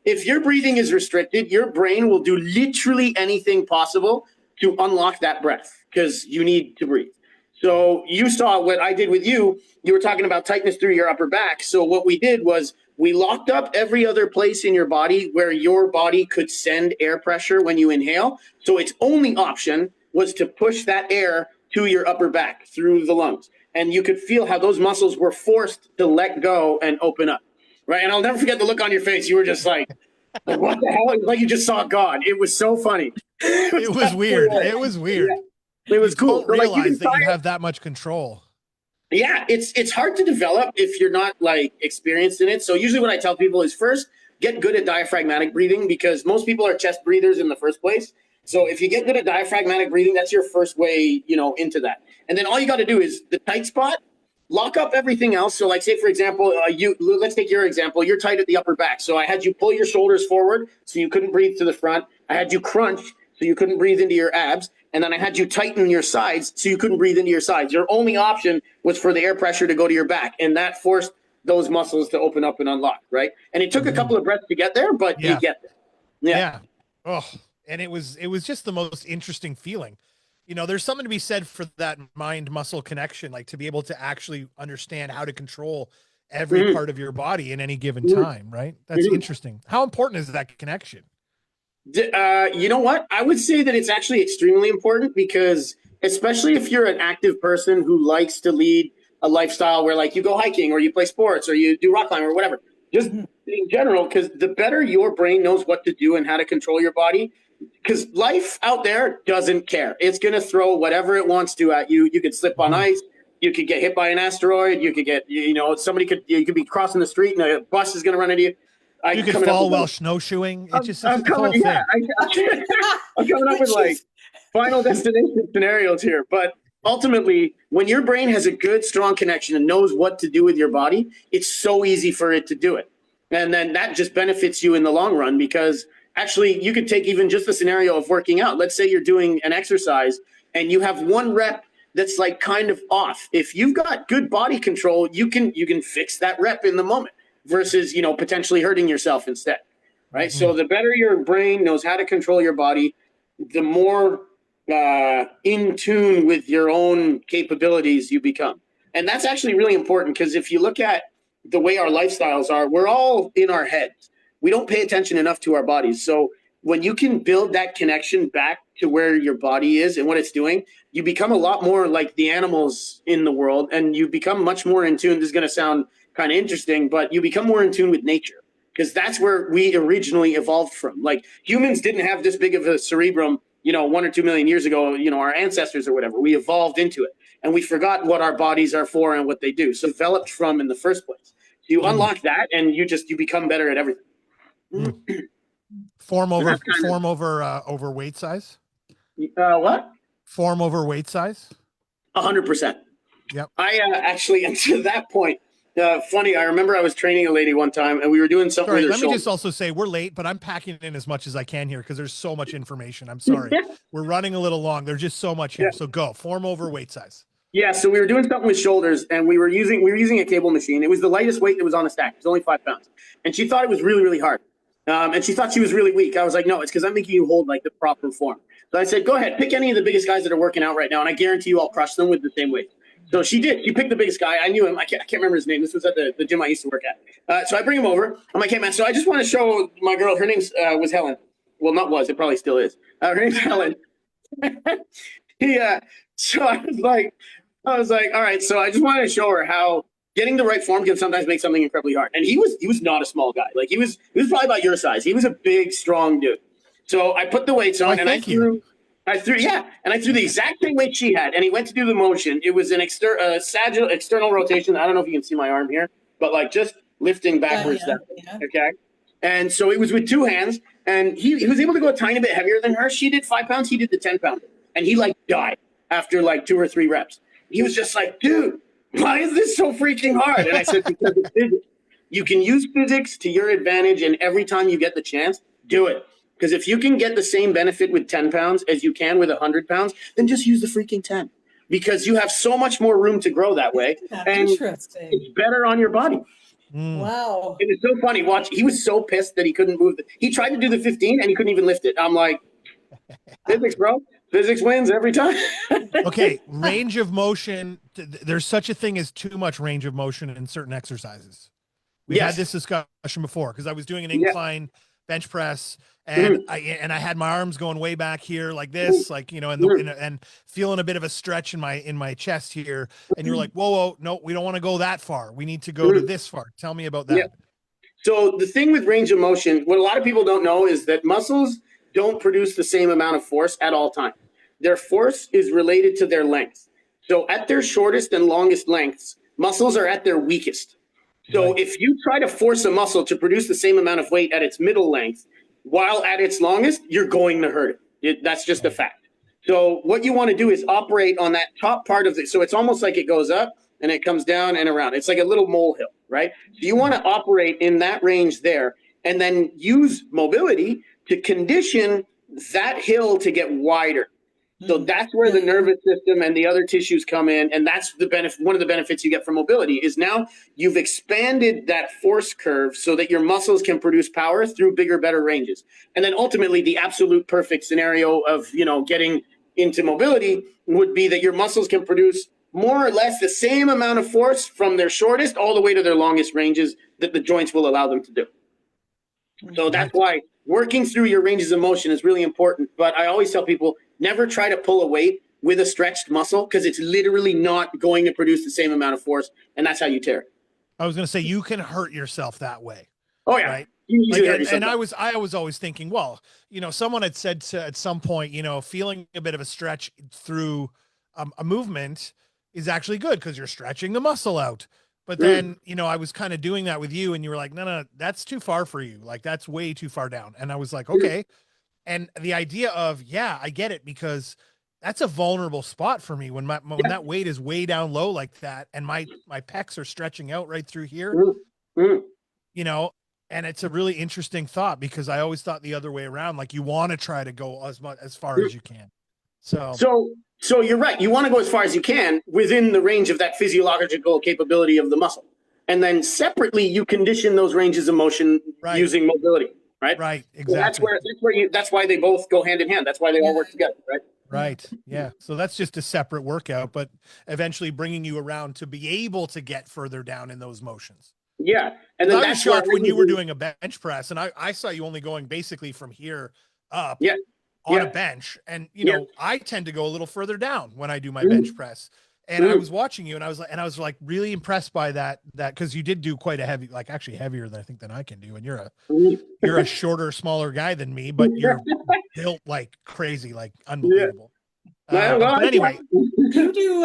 if your breathing is restricted, your brain will do literally anything possible to unlock that breath, because you need to breathe. So you saw what I did with you. You were talking about tightness through your upper back. So what we did was we locked up every other place in your body where your body could send air pressure when you inhale. So its only option was to push that air to your upper back through the lungs. And you could feel how those muscles were forced to let go and open up, right? And I'll never forget the look on your face. You were just like what the hell? It was like you just saw God. It was so funny. It was weird. It was weird. Yeah. It was cool. Don't realize that you have that much control. Yeah, it's hard to develop if you're not like experienced in it. So usually what I tell people is, first, get good at diaphragmatic breathing, because most people are chest breathers in the first place. So if you get good at diaphragmatic breathing, that's your first way, into that. And then all you got to do is the tight spot, lock up everything else. So like, say, for example, let's take your example. You're tight at the upper back. So I had you pull your shoulders forward so you couldn't breathe to the front. I had you crunch so you couldn't breathe into your abs. And then I had you tighten your sides so you couldn't breathe into your sides. Your only option was for the air pressure to go to your back. And that forced those muscles to open up and unlock, right? And it took a couple of breaths to get there, but you get there. Yeah. Oh, and it was just the most interesting feeling. There's something to be said for that mind muscle connection, like to be able to actually understand how to control every Mhm. part of your body in any given Mhm. time, right? That's Mhm. interesting. How important is that connection? You know what? I would say that it's actually extremely important because, especially if you're an active person who likes to lead a lifestyle where, like, you go hiking or you play sports or you do rock climbing or whatever, just Mhm. in general, because the better your brain knows what to do and how to control your body, because life out there doesn't care. It's going to throw whatever it wants to at you. You could slip on Mhm. ice. You could get hit by an asteroid. You could get, you could be crossing the street and a bus is going to run into you. You could Coming up fall with while snowshoeing. I'm It's a coming, whole yeah, thing. I'm coming up with Which like is, final destination scenarios here. But ultimately, when your brain has a good, strong connection and knows what to do with your body, it's so easy for it to do it. And then that just benefits you in the long run because actually, you could take even just the scenario of working out. Let's say you're doing an exercise and you have one rep that's like kind of off. If you've got good body control, you can fix that rep in the moment versus, potentially hurting yourself instead. Right. Mhm. So the better your brain knows how to control your body, the more in tune with your own capabilities you become. And that's actually really important because if you look at the way our lifestyles are, we're all in our heads. We don't pay attention enough to our bodies. So when you can build that connection back to where your body is and what it's doing, you become a lot more like the animals in the world and you become much more in tune. This is going to sound kind of interesting, but you become more in tune with nature because that's where we originally evolved from. Like humans didn't have this big of a cerebrum, 1 or 2 million years ago, our ancestors or whatever. We evolved into it and we forgot what our bodies are for and what they do. So developed from in the first place. So you Mm. unlock that and you become better at everything. Mm. And that's kind Form over weight size. of what? Form over weight size. 100%. Yep. I actually, and to that point, funny, I remember I was training a lady one time and we were doing something Sorry, with her let me shoulder. just also say we're late, but I'm packing in as much as I can here because there's so much information. I'm sorry. We're running a little long. There's just so much here. Yeah. So go. Form over weight size. Yeah, so we were doing something with shoulders, and we were using a cable machine. It was the lightest weight that was on the stack. It was only 5 pounds, and she thought it was really really hard, and she thought she was really weak. I was like, no, it's because I'm making you hold like the proper form. So I said, go ahead, pick any of the biggest guys that are working out right now, and I guarantee you, I'll crush them with the same weight. So she did. She picked the biggest guy. I knew him. I can't remember his name. This was at the gym I used to work at. So I bring him over. I'm like, hey man, so I just want to show my girl. Her name's was Helen. Well, not was. It probably still is. Her name's Helen. So I was like, all right. So I just wanted to show her how getting the right form can sometimes make something incredibly hard. And he was not a small guy. Like he was probably about your size. He was a big, strong dude. So I put the weights Why, on and thank you. I threw the exact same weight she had. And he went to do the motion. It was an sagittal external rotation. I don't know if you can see my arm here, but like just lifting backwards. yeah. Okay. And so it was with two hands, and he was able to go a tiny bit heavier than her. She did 5 pounds. He did the 10 pounder, and he like died after like 2 or 3 reps. He was just like, dude, why is this so freaking hard? And I said, because it's physics. You can use physics to your advantage, and every time you get the chance, do it. Because if you can get the same benefit with 10 pounds as you can with 100 pounds, then just use the freaking 10. Because you have so much more room to grow that way. And Interesting. it's better on your body. Mm. Wow. It was so funny. Watch, he was so pissed that he couldn't move. He tried to do the 15 and he couldn't even lift it. I'm like, physics, bro. Physics wins every time. Okay, range of motion. There's such a thing as too much range of motion in certain exercises. We've Yes. had this discussion before because I was doing an Yeah. incline bench press and I had my arms going way back here like this, like, and feeling a bit of a stretch in my chest here. And you're like, whoa, no, we don't want to go that far. We need to go to this far. Tell me about that. Yeah. So the thing with range of motion, what a lot of people don't know is that muscles don't produce the same amount of force at all times. Their force is related to their length. So at their shortest and longest lengths, muscles are at their weakest. So Right. if you try to force a muscle to produce the same amount of weight at its middle length, while at its longest, you're going to hurt it. That's just a fact. So what you want to do is operate on that top part of it. So it's almost like it goes up and it comes down and around. It's like a little molehill, right? So you want to operate in that range there and then use mobility to condition that hill to get wider. So that's where the nervous system and the other tissues come in. And that's the benefit. One of the benefits you get from mobility is now you've expanded that force curve so that your muscles can produce power through bigger, better ranges. And then ultimately the absolute perfect scenario of, getting into mobility would be that your muscles can produce more or less the same amount of force from their shortest all the way to their longest ranges that the joints will allow them to do. So that's why working through your ranges of motion is really important. But I always tell people, never try to pull a weight with a stretched muscle, because it's literally not going to produce the same amount of force, and that's how you tear it. I was going to say, you can hurt yourself that way. Oh yeah. Right. Like, and I was always thinking, well, someone had said at some point, feeling a bit of a stretch through a movement is actually good because you're stretching the muscle out. But then, I was kind of doing that with you, and you were like, no, that's too far for you. Like, that's way too far down. And I was like, okay. And the idea of, yeah, I get it, because that's a vulnerable spot for me when that weight is way down low like that, and my pecs are stretching out right through here, and it's a really interesting thought, because I always thought the other way around, like you want to try to go as far as you can. So you're right. You want to go as far as you can within the range of that physiological capability of the muscle. And then separately, you condition those ranges of motion using mobility, right? Right, exactly. So that's why they both go hand in hand. That's why they all work together, right? Right. Yeah. So that's just a separate workout, but eventually bringing you around to be able to get further down in those motions. Yeah. And then I was shocked when you were doing a bench press, and I saw you only going basically from here up on a bench. And, I tend to go a little further down when I do my bench press. And I was watching you, and I was like really impressed by that, because you did do quite a heavy, like actually heavier than I can do. And you're a shorter, smaller guy than me, but you're built like crazy, like unbelievable. But anyway, you do,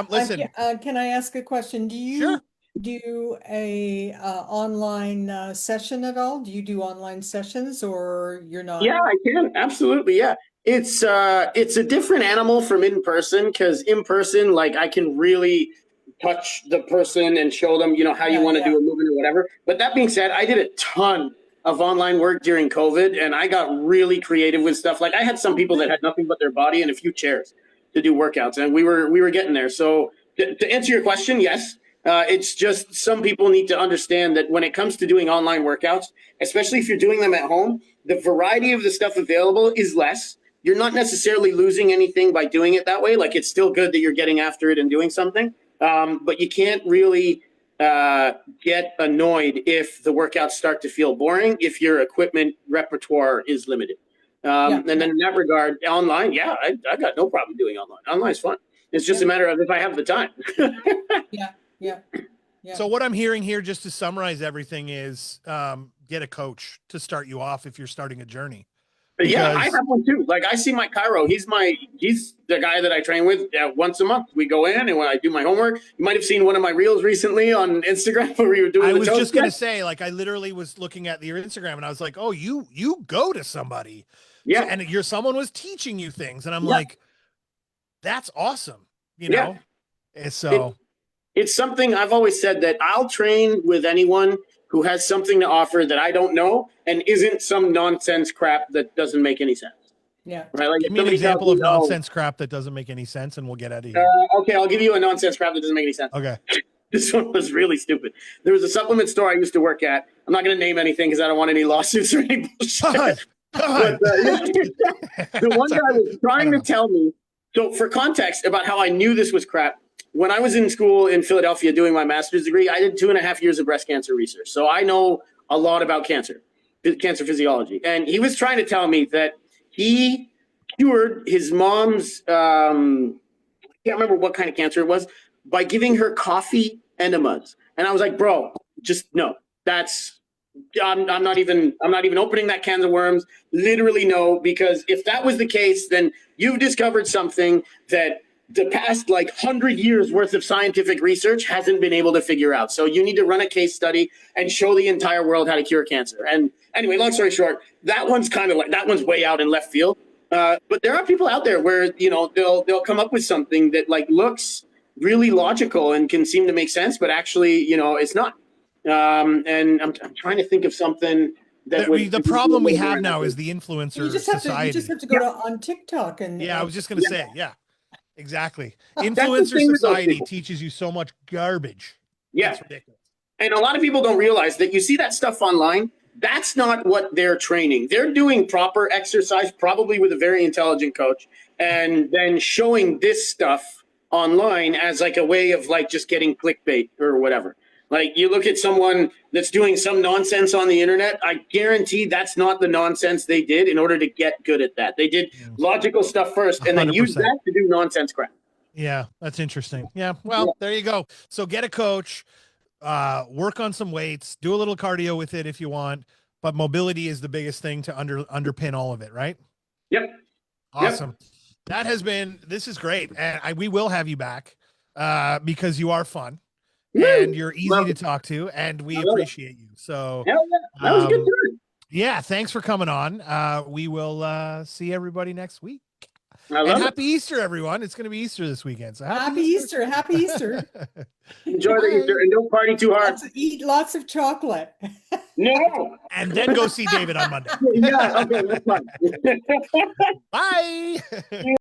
listen, can I ask a question? Do you do a online session at all? Do you do online sessions, or you're not? Yeah, I can. Absolutely. Yeah. It's a different animal from in person, because in person, like, I can really touch the person and show them, how you want to do a movement or whatever. But that being said, I did a ton of online work during COVID, and I got really creative with stuff. Like, I had some people that had nothing but their body and a few chairs to do workouts, and we were getting there. So to answer your question, yes. It's just some people need to understand that when it comes to doing online workouts, especially if you're doing them at home, the variety of the stuff available is less. You're not necessarily losing anything by doing it that way. Like, it's still good that you're getting after it and doing something. But you can't really get annoyed if the workouts start to feel boring, if your equipment repertoire is limited. And then in that regard, online, I got no problem doing online. Online is fun. It's just a matter of if I have the time. Yeah. So what I'm hearing here, just to summarize everything, is get a coach to start you off if you're starting a journey. Yeah, I have one too. Like, I see my chiro. He's the guy that I train with once a month. We go in, and when I do my homework, you might have seen one of my reels recently on Instagram where we were doing. I was just going to say, like, I literally was looking at your Instagram, and I was like, oh, you go to somebody. Yeah. And someone was teaching you things. And I'm like, that's awesome. So it's something I've always said, that I'll train with anyone who has something to offer that I don't know and isn't some nonsense crap that doesn't make any sense. Yeah. Right. Like, give me an example of nonsense crap that doesn't make any sense, and we'll get out of here. Okay, I'll give you a nonsense crap that doesn't make any sense. Okay. This one was really stupid. There was a supplement store I used to work at. I'm not going to name anything because I don't want any lawsuits or any bullshit. But, the one guy was trying to tell me. So, for context about how I knew this was crap, when I was in school in Philadelphia doing my master's degree, I did 2.5 years of breast cancer research. So I know a lot about cancer physiology. And he was trying to tell me that he cured his mom's, I can't remember what kind of cancer it was, by giving her coffee enemas. And I was like, bro, just no, I'm not even opening that can of worms. Literally no, because if that was the case, then you've discovered something that the past 100 years worth of scientific research hasn't been able to figure out. So you need to run a case study and show the entire world how to cure cancer. And anyway, long story short, that one's way out in left field. But there are people out there where, they'll come up with something that looks really logical and can seem to make sense, but actually, it's not. And I'm trying to think of something that the problem we have now is the influencer society. You just have to go on TikTok and. Yeah, I was just going to say, exactly. Influencer society teaches you so much garbage. Yeah. It's ridiculous. And a lot of people don't realize that you see that stuff online. That's not what they're training. They're doing proper exercise, probably with a very intelligent coach, and then showing this stuff online as like a way of like just getting clickbait or whatever. Like you look at someone that's doing some nonsense on the internet, I guarantee that's not the nonsense they did in order to get good at that. They did logical stuff first and then use 100%. that to do nonsense crap. Yeah, that's interesting. Yeah, well, there you go. So get a coach, work on some weights, do a little cardio with it if you want, but mobility is the biggest thing to underpin all of it, right? Yep. Awesome. Yep. This is great. And we will have you back because you are fun. And you're easy to talk to, and we appreciate you. So that was good. Yeah, thanks for coming on. We will see everybody next week. And happy Easter, everyone. It's going to be Easter this weekend. So happy Easter. Happy Easter. Enjoy the Easter and don't party too hard. Eat lots of chocolate. No. And then go see David on Monday. Yeah, okay, that's fine. Bye.